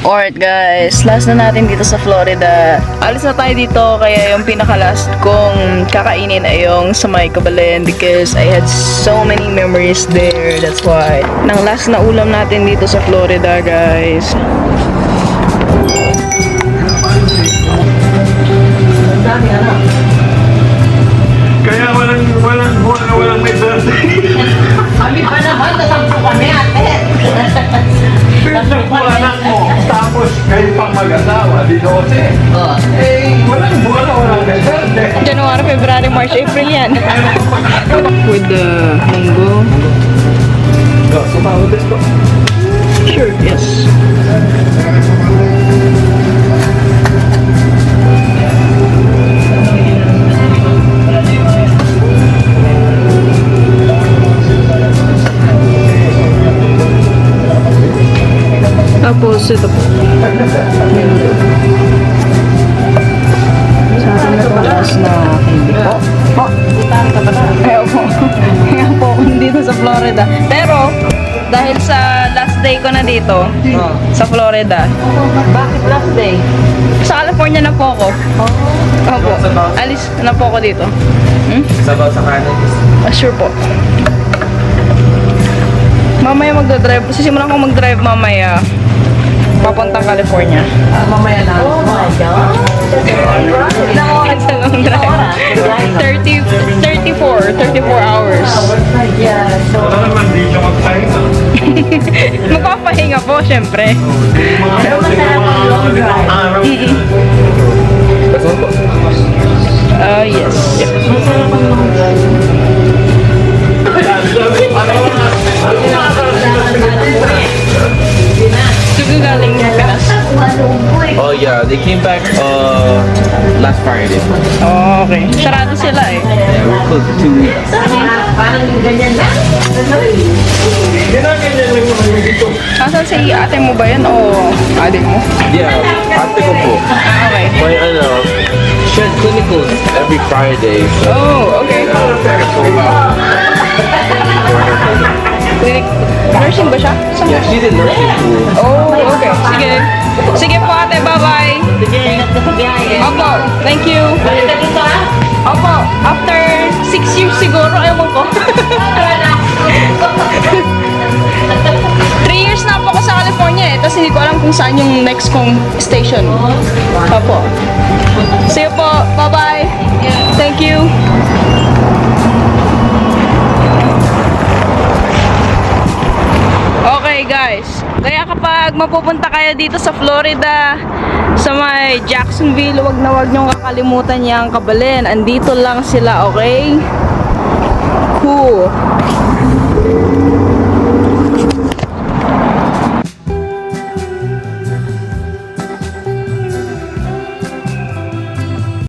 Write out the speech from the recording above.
Alright guys, last na natin dito sa Florida. Alis na tayo dito, kaya yung pinaka-last kong kakainin ay yung sa may Cabalen because I had so many memories there. That's why. Nang last na ulam natin dito sa Florida guys. Kaya walang may birthday. Kami pa naman, tatampo kami ate. Pinsan po anak mo, tapos kayo pang mag-asawa, di 12. Oh. Walang may birthday. January, February, March, April yan. With the munggo. Go, sumawa this po. Sure, yes. Tapos ito po. Sa ating natalas na hindi po. Po. Ayaw po. Ayaw po ako dito sa Florida. Pero, dahil sa last day ko na dito, sa Florida. Bakit last day? Sa California na po ako. Opo. Alis na po ako dito. Sabaw sa kanin. Sure po. Mamaya magdadrive. Sisimulan ko mag-drive mamaya. Papuntang California. Mamaya na. Oh my God. Ilang oras? It's a long drive. 34 hours. Yeah, so... Wala naman, di siya magpahinga. Magpapahinga po, syempre. Pero masarap ang long drive. Araw. Yes. Masarap ang long drive. Siguro galing niya Pinas. Oh yeah, they came back last Friday. Oh, okay. Sarado sila eh. Yeah, we closed for 2 weeks. Parang ganyan na. Ginaganyan lang naman yung dito. Asan si ate mo ba yan o adik mo? Yeah, ate ko po. Ah, okay. May she has clinicals every Friday. So Oh, okay. Clinic. Nursing ba siya? yeah, she's in nursing school. Oh, okay. Sige. Sige po ate, bye-bye. Sige, ingat ka sa biyahe. Opo, thank you. Balik ka dito ha? Opo, after 6 years siguro, ewan ko. 3 years na po ako sa California eh, tapos hindi ko alam kung saan yung next kong station. Opo. See you po, bye-bye. Thank you. Okay guys, kaya kapag mapupunta kayo dito sa Florida, sa may Jacksonville, wag niyong kakalimutan yung Cabalen. Andito lang sila, okay? Cool.